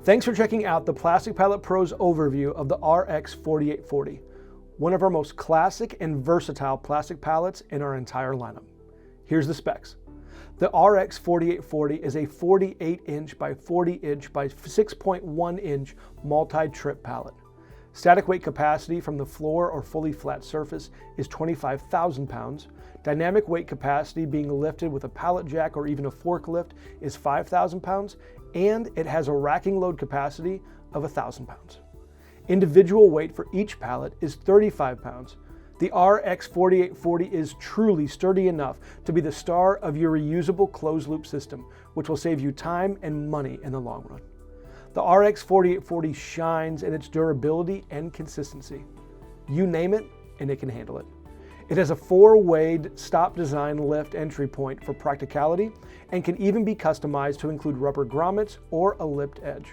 Thanks for checking out the Plastic Pallet Pro's overview of the RX4840, one of our most classic and versatile plastic pallets in our entire lineup. Here's the specs. The RX4840 is a 48-inch by 40-inch by 6.1-inch multi-trip pallet. Static weight capacity from the floor or fully flat surface is 25,000 pounds. Dynamic weight capacity being lifted with a pallet jack or even a forklift is 5,000 pounds, and it has a racking load capacity of 1,000 pounds. Individual weight for each pallet is 35 pounds. The RX4840 is truly sturdy enough to be the star of your reusable closed loop system, which will save you time and money in the long run. The RX4840 shines in its durability and consistency. You name it, and it can handle it. It has a 4-way stop design lift entry point for practicality and can even be customized to include rubber grommets or a lipped edge.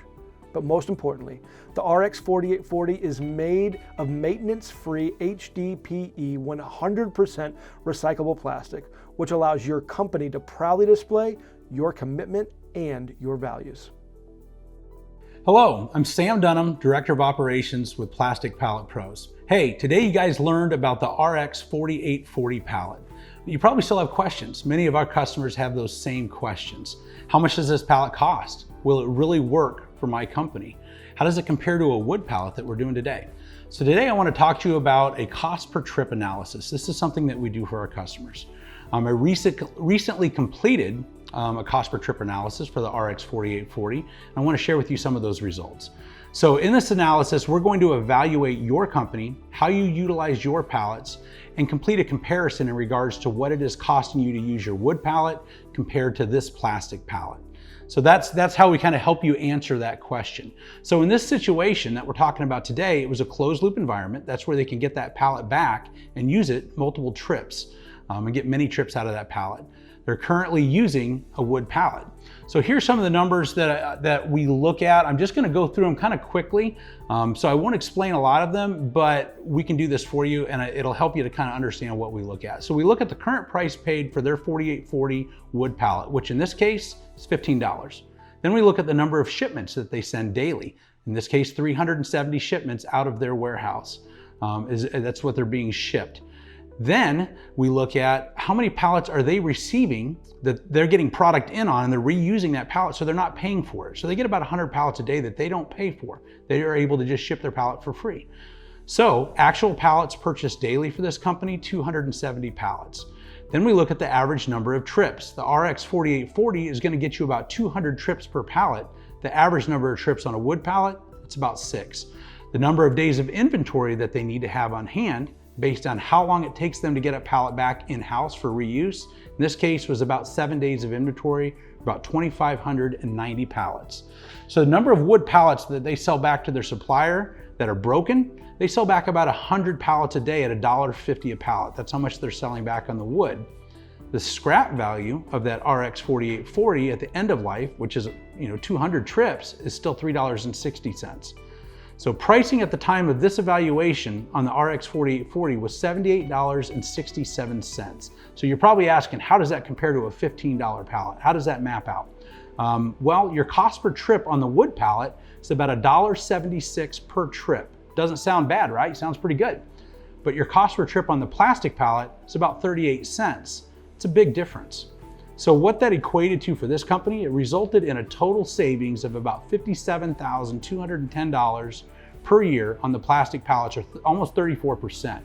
But most importantly, the RX4840 is made of maintenance-free Hdpe 100% recyclable plastic, which allows your company to proudly display your commitment and your values. Hello, I'm Sam Dunham, Director of Operations with Plastic Pallet Pros. Hey, today you guys learned about the RX4840 pallet. You probably still have questions. Many of our customers have those same questions. How much does this pallet cost? Will it really work for my company? How does it compare to a wood pallet that we're doing today? So today I want to talk to you about a cost per trip analysis. This is something that we do for our customers. I recently completed a cost per trip analysis for the RX4840. And I want to share with you some of those results. So in this analysis, we're going to evaluate your company, how you utilize your pallets, and complete a comparison in regards to what it is costing you to use your wood pallet compared to this plastic pallet. So that's how we kind of help you answer that question. So in this situation that we're talking about today, it was a closed loop environment. That's where they can get that pallet back and use it multiple trips and get many trips out of that pallet. They're currently using a wood pallet. So here's some of the numbers that we look at. I'm just going to go through them kind of quickly. So I won't explain a lot of them, but we can do this for you and it'll help you to kind of understand what we look at. So we look at the current price paid for their 4840 wood pallet, which in this case is $15. Then we look at the number of shipments that they send daily. In this case, 370 shipments out of their warehouse. That's what they're being shipped. Then we look at how many pallets are they receiving that they're getting product in on, and they're reusing that pallet, so they're not paying for it. So they get about 100 pallets a day that they don't pay for. They are able to just ship their pallet for free. So actual pallets purchased daily for this company, 270 pallets. Then we look at the average number of trips. The RX4840 is going to get you about 200 trips per pallet. The average number of trips on a wood pallet, it's about 6. The number of days of inventory that they need to have on hand based on how long it takes them to get a pallet back in-house for reuse. In this case was about 7 days of inventory, about 2,590 pallets. So the number of wood pallets that they sell back to their supplier that are broken, they sell back about 100 pallets a day at $1.50 a pallet. That's how much they're selling back on the wood. The scrap value of that RX4840 at the end of life, which is 200 trips, is still $3.60. So pricing at the time of this evaluation on the RX4840 was $78.67. So you're probably asking, how does that compare to a $15 pallet? How does that map out? Well, your cost per trip on the wood pallet is about $1.76 per trip. Doesn't sound bad, right? Sounds pretty good. But your cost per trip on the plastic pallet is about 38 cents. It's a big difference. So what that equated to for this company, it resulted in a total savings of about $57,210 per year on the plastic pallets, or almost 34%.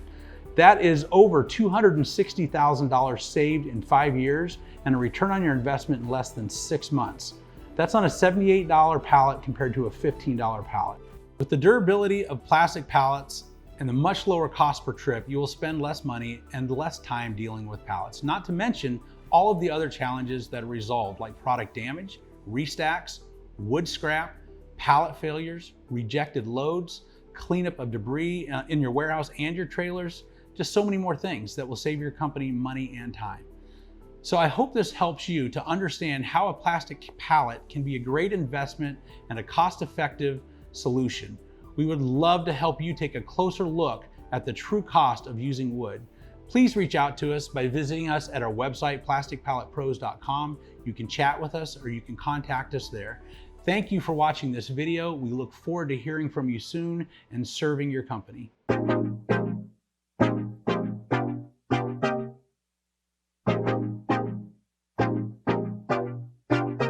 That is over $260,000 saved in 5 years and a return on your investment in less than 6 months. That's on a $78 pallet compared to a $15 pallet. With the durability of plastic pallets and the much lower cost per trip, you will spend less money and less time dealing with pallets, not to mention all of the other challenges that are resolved, like product damage, restacks, wood scrap, pallet failures, rejected loads, cleanup of debris in your warehouse and your trailers, just so many more things that will save your company money and time. So I hope this helps you to understand how a plastic pallet can be a great investment and a cost-effective solution. We would love to help you take a closer look at the true cost of using wood. Please reach out to us by visiting us at our website, plasticpalletpros.com. You can chat with us or you can contact us there. Thank you for watching this video. We look forward to hearing from you soon and serving your company.